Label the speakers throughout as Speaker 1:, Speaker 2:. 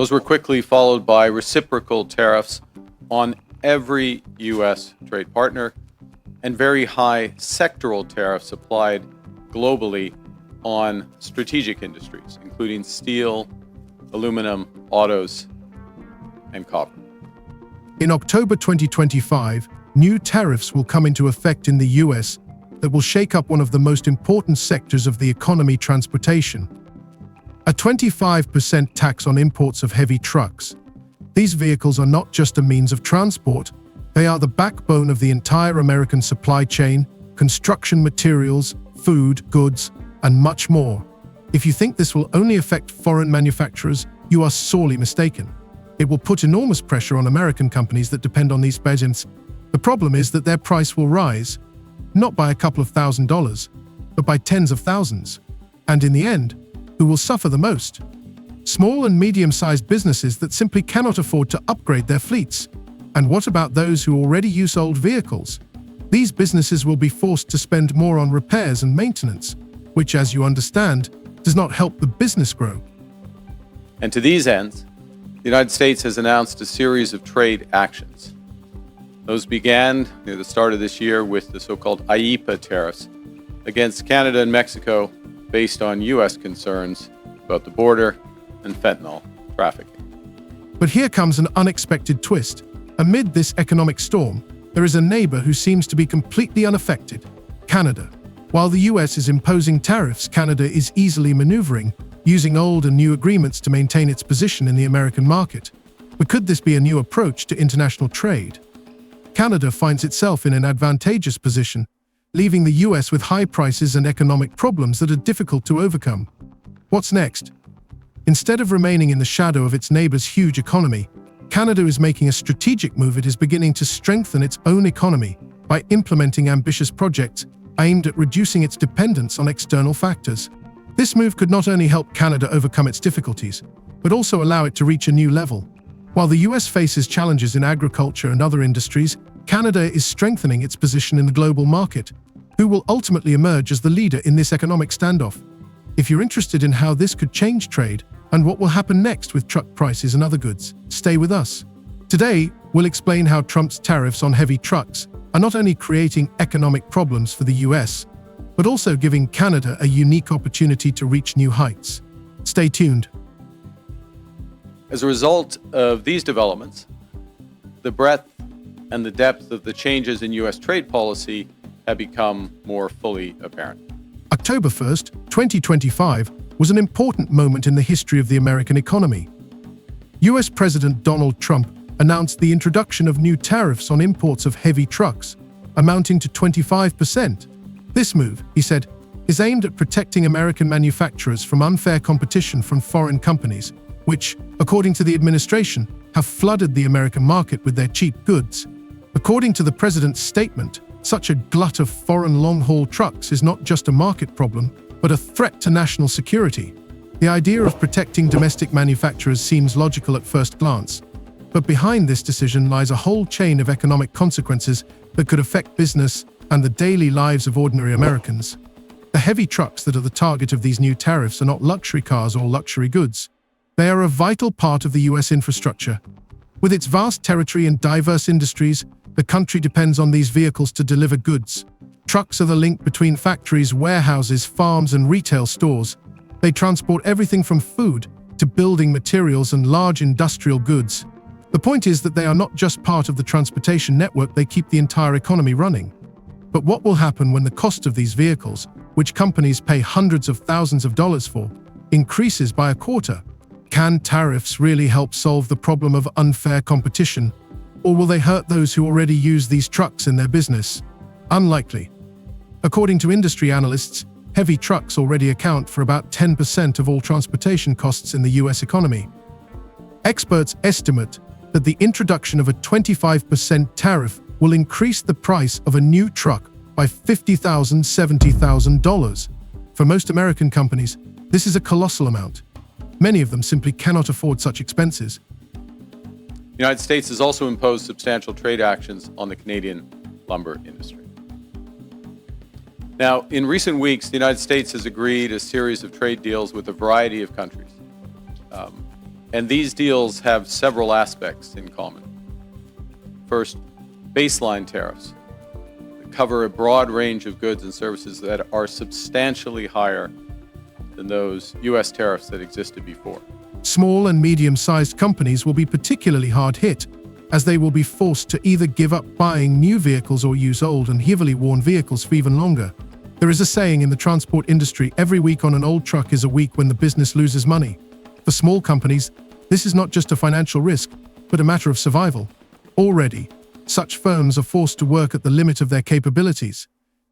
Speaker 1: Those were quickly followed by reciprocal tariffs on every U.S. trade partner and very high sectoral tariffs applied globally on strategic industries, including steel, aluminum, autos, and copper.
Speaker 2: In October 2025, new tariffs will come into effect in the US that will shake up one of the most important sectors of the economy, transportation. A 25% tax on imports of heavy trucks. These vehicles are not just a means of transport, they are the backbone of the entire American supply chain, construction materials, food, goods, and much more. If you think this will only affect foreign manufacturers, you are sorely mistaken. It will put enormous pressure on American companies that depend on these payments. The problem is that their price will rise, not by a couple of $1,000s, but by tens of thousands. And in the end, who will suffer the most? Small and medium-sized businesses that simply cannot afford to upgrade their fleets. And what about those who already use old vehicles? These businesses will be forced to spend more on repairs and maintenance, which, as you understand, does not help the business grow.
Speaker 1: And to these ends, the United States has announced a series of trade actions. Those began near the start of this year with the so-called IEEPA tariffs against Canada and Mexico based on U.S. concerns about the border and fentanyl trafficking.
Speaker 2: But here comes an unexpected twist. Amid this economic storm, there is a neighbor who seems to be completely unaffected: Canada. While the US is imposing tariffs, Canada is easily maneuvering, using old and new agreements to maintain its position in the American market. But could this be a new approach to international trade? Canada finds itself in an advantageous position, leaving the US with high prices and economic problems that are difficult to overcome. What's next? Instead of remaining in the shadow of its neighbor's huge economy, Canada is making a strategic move. It is beginning to strengthen its own economy by implementing ambitious projects aimed at reducing its dependence on external factors. This move could not only help Canada overcome its difficulties, but also allow it to reach a new level. While the US faces challenges in agriculture and other industries, Canada is strengthening its position in the global market, who will ultimately emerge as the leader in this economic standoff. If you're interested in how this could change trade and what will happen next with truck prices and other goods, stay with us. Today, we'll explain how Trump's tariffs on heavy trucks are not only creating economic problems for the US, but also giving Canada a unique opportunity to reach new heights. Stay tuned.
Speaker 1: As a result of these developments, the breadth and the depth of the changes in U.S. trade policy have become more fully apparent.
Speaker 2: October 1st, 2025 was an important moment in the history of the American economy. US President Donald Trump announced the introduction of new tariffs on imports of heavy trucks, amounting to 25%. This move, he said, is aimed at protecting American manufacturers from unfair competition from foreign companies, which, according to the administration, have flooded the American market with their cheap goods. According to the president's statement, such a glut of foreign long-haul trucks is not just a market problem, but a threat to national security. The idea of protecting domestic manufacturers seems logical at first glance, but behind this decision lies a whole chain of economic consequences that could affect business and the daily lives of ordinary Americans. The heavy trucks that are the target of these new tariffs are not luxury cars or luxury goods. They are a vital part of the US infrastructure. With its vast territory and diverse industries, the country depends on these vehicles to deliver goods. Trucks are the link between factories, warehouses, farms, and retail stores. They transport everything from food to building materials and large industrial goods. The point is that they are not just part of the transportation network, they keep the entire economy running. But what will happen when the cost of these vehicles, which companies pay hundreds of thousands of dollars for, increases by a quarter? Can tariffs really help solve the problem of unfair competition? Or will they hurt those who already use these trucks in their business? Unlikely. According to industry analysts, heavy trucks already account for about 10% of all transportation costs in the US economy. Experts estimate that the introduction of a 25% tariff will increase the price of a new truck by $50,000 to $70,000. For most American companies, this is a colossal amount. Many of them simply cannot afford such expenses.
Speaker 1: The United States has also imposed substantial trade actions on the Canadian lumber industry. Now, in recent weeks, the United States has agreed a series of trade deals with a variety of countries. And these deals have several aspects in common. First, baseline tariffs that cover a broad range of goods and services that are substantially higher than those U.S. tariffs that existed before.
Speaker 2: Small and medium-sized companies will be particularly hard hit, as they will be forced to either give up buying new vehicles or use old and heavily worn vehicles for even longer. There is a saying in the transport industry, every week on an old truck is a week when the business loses money. For small companies, this is not just a financial risk, but a matter of survival. Already, such firms are forced to work at the limit of their capabilities,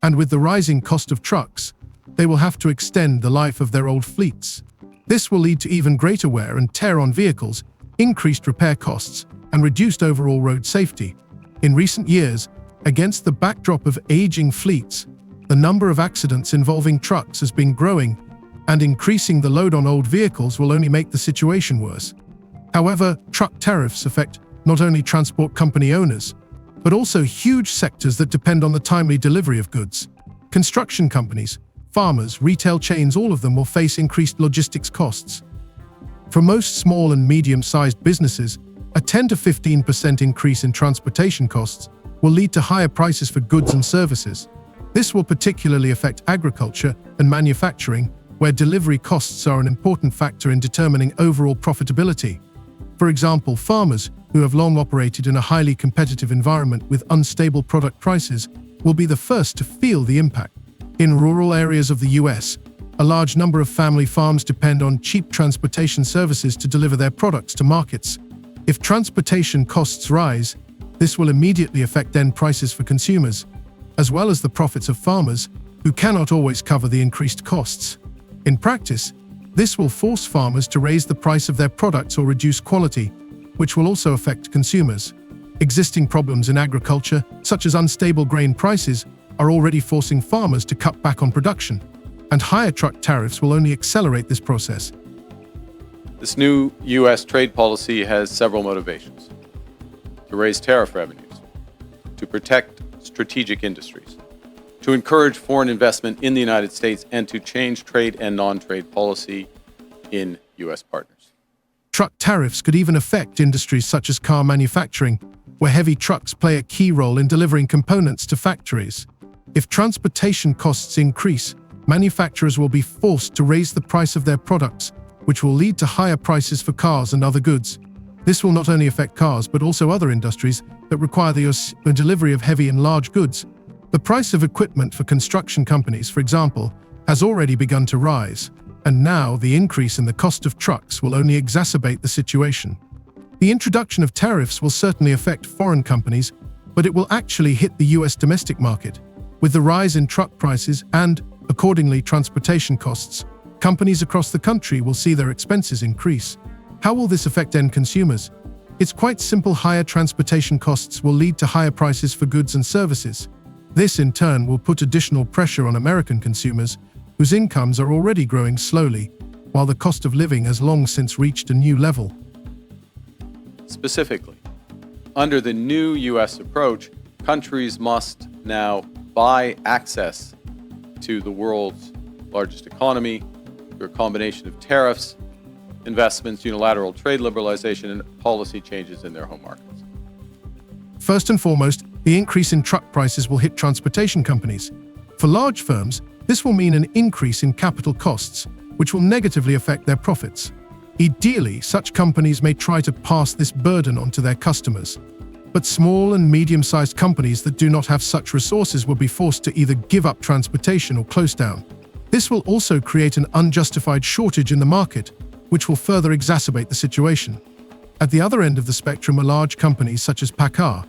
Speaker 2: and with the rising cost of trucks, they will have to extend the life of their old fleets. This will lead to even greater wear and tear on vehicles, increased repair costs, and reduced overall road safety. In recent years, against the backdrop of aging fleets, the number of accidents involving trucks has been growing, and increasing the load on old vehicles will only make the situation worse. However, truck tariffs affect not only transport company owners, but also huge sectors that depend on the timely delivery of goods. Construction companies, farmers, retail chains, all of them will face increased logistics costs. For most small and medium-sized businesses, a 10 to 15% increase in transportation costs will lead to higher prices for goods and services. This will particularly affect agriculture and manufacturing, where delivery costs are an important factor in determining overall profitability. For example, farmers who have long operated in a highly competitive environment with unstable product prices will be the first to feel the impact. In rural areas of the US, a large number of family farms depend on cheap transportation services to deliver their products to markets. If transportation costs rise, this will immediately affect end prices for consumers, as well as the profits of farmers, who cannot always cover the increased costs. In practice, this will force farmers to raise the price of their products or reduce quality, which will also affect consumers. Existing problems in agriculture, such as unstable grain prices, are already forcing farmers to cut back on production, and higher truck tariffs will only accelerate this process.
Speaker 1: This new U.S. trade policy has several motivations: to raise tariff revenues, to protect strategic industries, to encourage foreign investment in the United States, and to change trade and non-trade policy in U.S. partners.
Speaker 2: Truck tariffs could even affect industries such as car manufacturing, where heavy trucks play a key role in delivering components to factories. If transportation costs increase, manufacturers will be forced to raise the price of their products, which will lead to higher prices for cars and other goods. This will not only affect cars but also other industries that require the delivery of heavy and large goods. The price of equipment for construction companies, for example, has already begun to rise, and now the increase in the cost of trucks will only exacerbate the situation. The introduction of tariffs will certainly affect foreign companies, but it will actually hit the US domestic market. With the rise in truck prices and, accordingly, transportation costs, companies across the country will see their expenses increase. How will this affect end consumers? It's quite simple. Higher transportation costs will lead to higher prices for goods and services. This, in turn, will put additional pressure on American consumers, whose incomes are already growing slowly, while the cost of living has long since reached a new level.
Speaker 1: Specifically, under the new U.S. approach, countries must now buy access to the world's largest economy through a combination of tariffs, investments, unilateral trade liberalization, and policy changes in their home markets.
Speaker 2: First and foremost, the increase in truck prices will hit transportation companies. For large firms, this will mean an increase in capital costs, which will negatively affect their profits. Ideally, such companies may try to pass this burden on to their customers. But small and medium-sized companies that do not have such resources will be forced to either give up transportation or close down. This will also create an unjustified shortage in the market, which will further exacerbate the situation. At the other end of the spectrum are large companies such as PACCAR,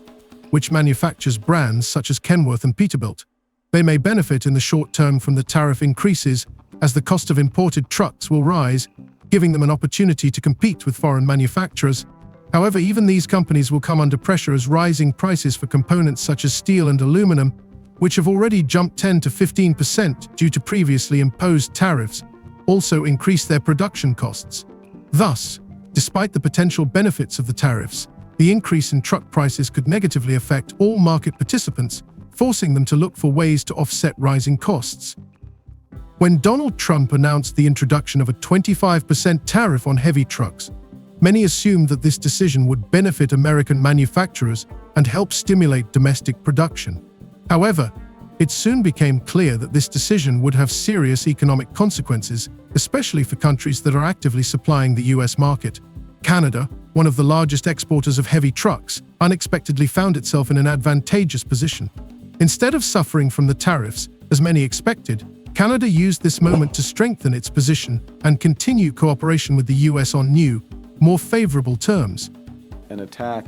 Speaker 2: which manufactures brands such as Kenworth and Peterbilt. They may benefit in the short term from the tariff increases, as the cost of imported trucks will rise, giving them an opportunity to compete with foreign manufacturers. However, even these companies will come under pressure as rising prices for components such as steel and aluminum, which have already jumped 10 to 15% due to previously imposed tariffs, also increase their production costs. Thus, despite the potential benefits of the tariffs, the increase in truck prices could negatively affect all market participants, forcing them to look for ways to offset rising costs. When Donald Trump announced the introduction of a 25% tariff on heavy trucks, many assumed that this decision would benefit American manufacturers and help stimulate domestic production. However, it soon became clear that this decision would have serious economic consequences, especially for countries that are actively supplying the US market. Canada, one of the largest exporters of heavy trucks, unexpectedly found itself in an advantageous position. Instead of suffering from the tariffs, as many expected, Canada used this moment to strengthen its position and continue cooperation with the US on new, more favorable terms.
Speaker 1: An attack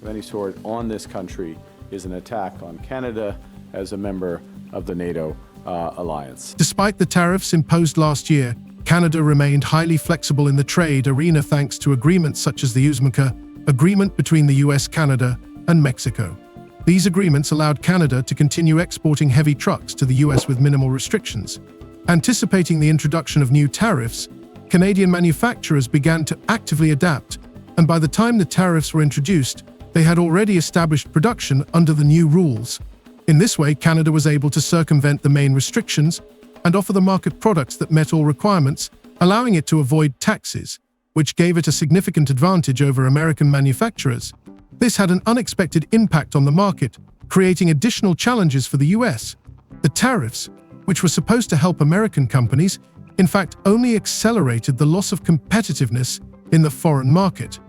Speaker 1: of any sort on this country is an attack on Canada as a member of the NATO alliance.
Speaker 2: Despite the tariffs imposed last year, Canada remained highly flexible in the trade arena thanks to agreements such as the USMCA agreement between the US, Canada, and Mexico. These agreements allowed Canada to continue exporting heavy trucks to the US with minimal restrictions. Anticipating the introduction of new tariffs, Canadian manufacturers began to actively adapt, and by the time the tariffs were introduced, they had already established production under the new rules. In this way, Canada was able to circumvent the main restrictions and offer the market products that met all requirements, allowing it to avoid taxes, which gave it a significant advantage over American manufacturers. This had an unexpected impact on the market, creating additional challenges for the US. The tariffs, which were supposed to help American companies, in fact only accelerated the loss of competitiveness in the foreign market.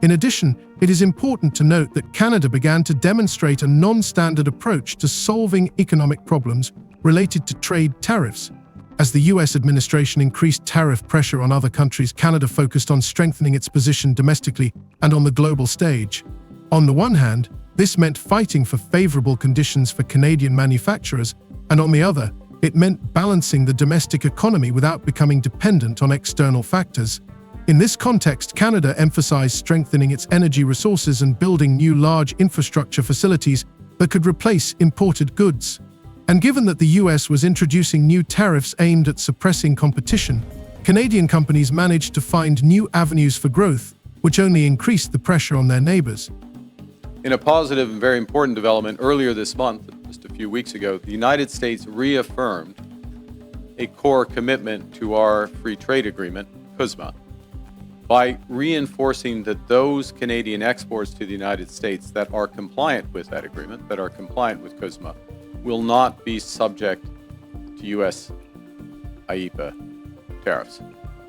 Speaker 2: In addition, it is important to note that Canada began to demonstrate a non-standard approach to solving economic problems related to trade tariffs. As the US administration increased tariff pressure on other countries, Canada focused on strengthening its position domestically and on the global stage. On the one hand, this meant fighting for favorable conditions for Canadian manufacturers, and on the other, it meant balancing the domestic economy without becoming dependent on external factors. In this context, Canada emphasized strengthening its energy resources and building new large infrastructure facilities that could replace imported goods. And given that the US was introducing new tariffs aimed at suppressing competition, Canadian companies managed to find new avenues for growth, which only increased the pressure on their neighbors.
Speaker 1: In a positive and very important development earlier this month, just a few weeks ago, the United States reaffirmed a core commitment to our free trade agreement, CUSMA, by reinforcing that those Canadian exports to the United States that are compliant with that agreement, that are compliant with CUSMA, will not be subject to U.S. IEEPA tariffs.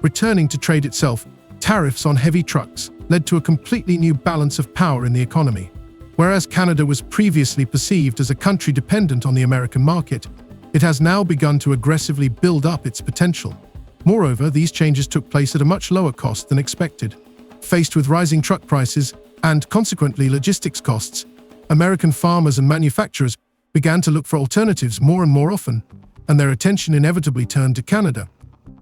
Speaker 2: Returning to trade itself, tariffs on heavy trucks led to a completely new balance of power in the economy. Whereas Canada was previously perceived as a country dependent on the American market, it has now begun to aggressively build up its potential. Moreover, these changes took place at a much lower cost than expected. Faced with rising truck prices and, consequently, logistics costs, American farmers and manufacturers began to look for alternatives more and more often, and their attention inevitably turned to Canada.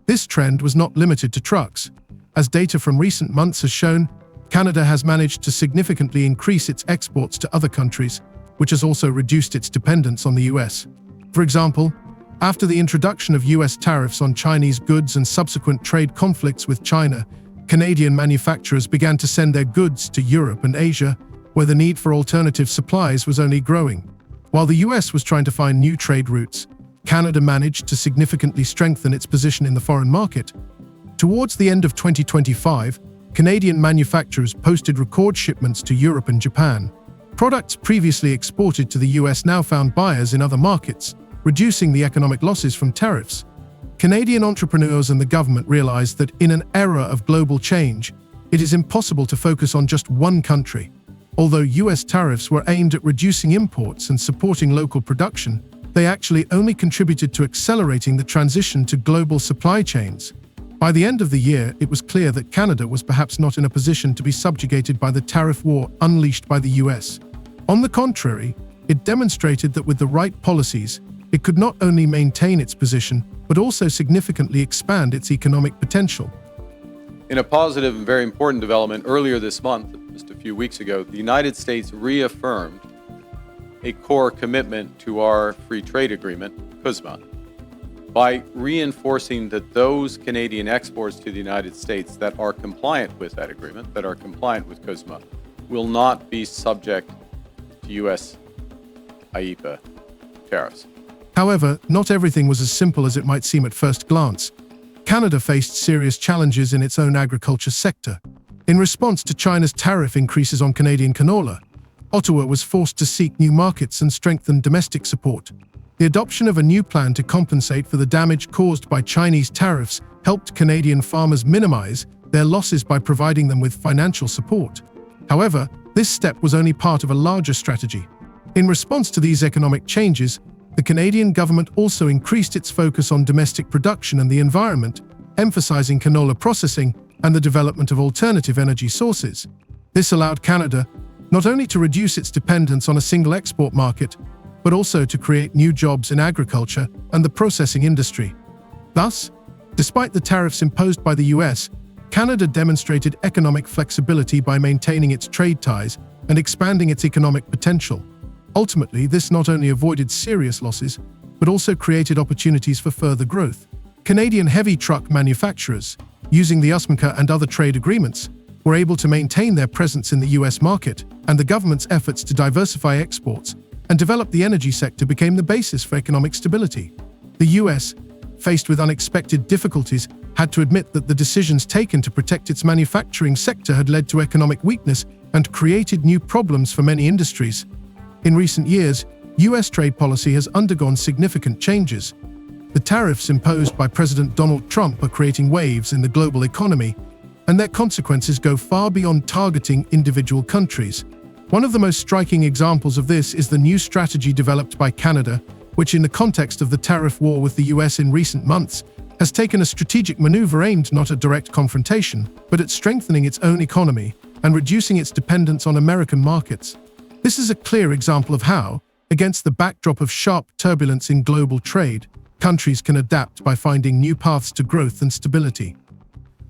Speaker 2: This trend was not limited to trucks. As data from recent months has shown, Canada has managed to significantly increase its exports to other countries, which has also reduced its dependence on the US. For example, after the introduction of US tariffs on Chinese goods and subsequent trade conflicts with China, Canadian manufacturers began to send their goods to Europe and Asia, where the need for alternative supplies was only growing. While the US was trying to find new trade routes, Canada managed to significantly strengthen its position in the foreign market. Towards the end of 2025, Canadian manufacturers posted record shipments to Europe and Japan. Products previously exported to the US now found buyers in other markets, reducing the economic losses from tariffs. Canadian entrepreneurs and the government realized that in an era of global change, it is impossible to focus on just one country. Although US tariffs were aimed at reducing imports and supporting local production, they actually only contributed to accelerating the transition to global supply chains. By the end of the year, it was clear that Canada was perhaps not in a position to be subjugated by the tariff war unleashed by the US. On the contrary, it demonstrated that with the right policies, it could not only maintain its position, but also significantly expand its economic potential.
Speaker 1: In a positive and very important development earlier this month, just a few weeks ago, the United States reaffirmed a core commitment to our free trade agreement, CUSMA, by reinforcing that those Canadian exports to the United States that are compliant with that agreement, that are compliant with CUSMA, will not be subject to U.S. IEEPA tariffs.
Speaker 2: However, not everything was as simple as it might seem at first glance. Canada faced serious challenges in its own agriculture sector. In response to China's tariff increases on Canadian canola, Ottawa was forced to seek new markets and strengthen domestic support. The adoption of a new plan to compensate for the damage caused by Chinese tariffs helped Canadian farmers minimize their losses by providing them with financial support. However, this step was only part of a larger strategy. In response to these economic changes, the Canadian government also increased its focus on domestic production and the environment, emphasizing canola processing and the development of alternative energy sources. This allowed Canada not only to reduce its dependence on a single export market, but also to create new jobs in agriculture and the processing industry. Thus, despite the tariffs imposed by the US, Canada demonstrated economic flexibility by maintaining its trade ties and expanding its economic potential. Ultimately, this not only avoided serious losses, but also created opportunities for further growth. Canadian heavy truck manufacturers, using the USMCA and other trade agreements, were able to maintain their presence in the US market, and the government's efforts to diversify exports and develop the energy sector became the basis for economic stability. The US, faced with unexpected difficulties, had to admit that the decisions taken to protect its manufacturing sector had led to economic weakness and created new problems for many industries. In recent years, US trade policy has undergone significant changes. The tariffs imposed by President Donald Trump are creating waves in the global economy, and their consequences go far beyond targeting individual countries. One of the most striking examples of this is the new strategy developed by Canada, which in the context of the tariff war with the US in recent months, has taken a strategic maneuver aimed not at direct confrontation, but at strengthening its own economy and reducing its dependence on American markets. This is a clear example of how, against the backdrop of sharp turbulence in global trade, countries can adapt by finding new paths to growth and stability.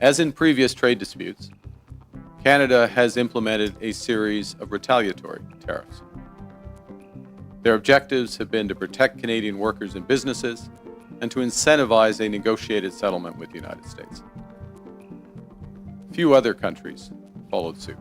Speaker 1: As in previous trade disputes, Canada has implemented a series of retaliatory tariffs. Their objectives have been to protect Canadian workers and businesses and to incentivize a negotiated settlement with the United States. Few other countries followed suit.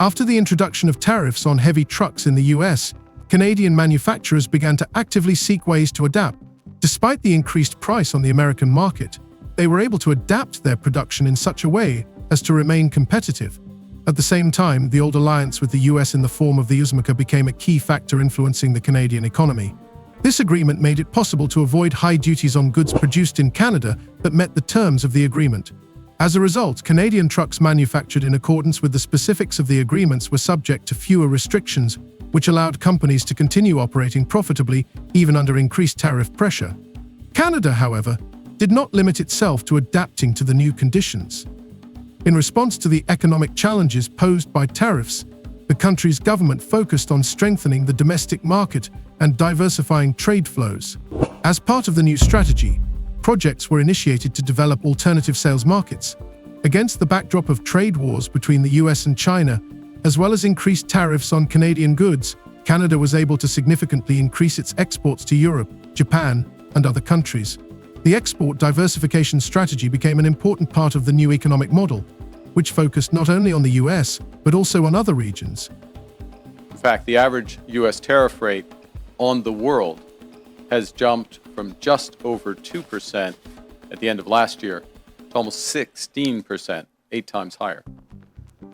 Speaker 2: After the introduction of tariffs on heavy trucks in the US, Canadian manufacturers began to actively seek ways to adapt. Despite the increased price on the American market, they were able to adapt their production in such a way as to remain competitive. At the same time, the old alliance with the US in the form of the USMCA became a key factor influencing the Canadian economy. This agreement made it possible to avoid high duties on goods produced in Canada that met the terms of the agreement. As a result, Canadian trucks manufactured in accordance with the specifics of the agreements were subject to fewer restrictions, which allowed companies to continue operating profitably even under increased tariff pressure. Canada, however, did not limit itself to adapting to the new conditions. In response to the economic challenges posed by tariffs, the country's government focused on strengthening the domestic market and diversifying trade flows. As part of the new strategy, projects were initiated to develop alternative sales markets. Against the backdrop of trade wars between the US and China, as well as increased tariffs on Canadian goods, Canada was able to significantly increase its exports to Europe, Japan, and other countries. The export diversification strategy became an important part of the new economic model, which focused not only on the US, but also on other regions.
Speaker 1: In fact, the average US tariff rate on the world has jumped from just over 2% at the end of last year to almost 16%, 8 times higher.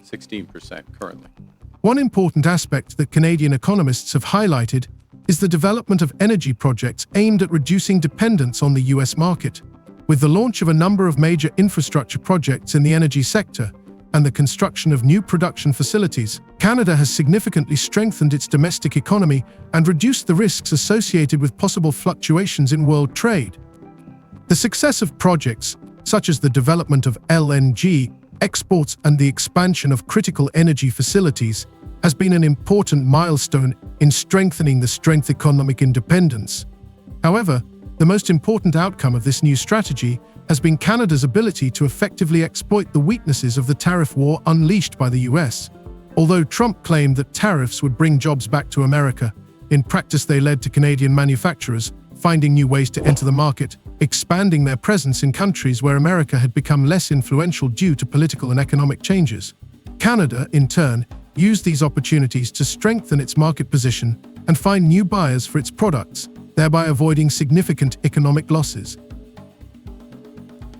Speaker 1: 16% currently.
Speaker 2: One important aspect that Canadian economists have highlighted is the development of energy projects aimed at reducing dependence on the US market. With the launch of a number of major infrastructure projects in the energy sector and the construction of new production facilities, Canada has significantly strengthened its domestic economy and reduced the risks associated with possible fluctuations in world trade. The success of projects, such as the development of LNG, exports and the expansion of critical energy facilities, has been an important milestone in strengthening the strength's economic independence. However, the most important outcome of this new strategy has been Canada's ability to effectively exploit the weaknesses of the tariff war unleashed by the US. Although Trump claimed that tariffs would bring jobs back to America, in practice they led to Canadian manufacturers finding new ways to enter the market, expanding their presence in countries where America had become less influential due to political and economic changes. Canada, in turn, used these opportunities to strengthen its market position and find new buyers for its products, thereby avoiding significant economic losses.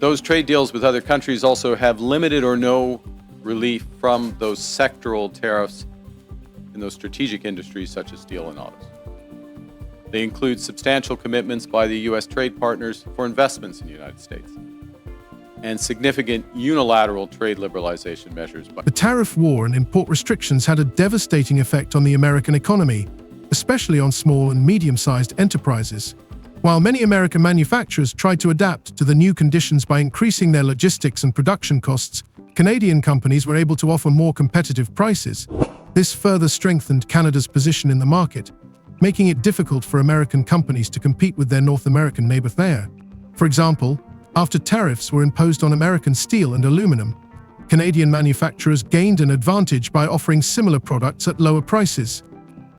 Speaker 1: those trade deals with other countries also have limited or no relief from those sectoral tariffs in those strategic industries such as steel and autos. They include substantial commitments by the U.S. trade partners for investments in the United States and significant unilateral trade liberalization measures.
Speaker 2: The tariff war and import restrictions had a devastating effect on the American economy, especially on small and medium-sized enterprises. While many American manufacturers tried to adapt to the new conditions by increasing their logistics and production costs, Canadian companies were able to offer more competitive prices. This further strengthened Canada's position in the market, making it difficult for American companies to compete with their North American neighbor there. For example, after tariffs were imposed on American steel and aluminum, Canadian manufacturers gained an advantage by offering similar products at lower prices.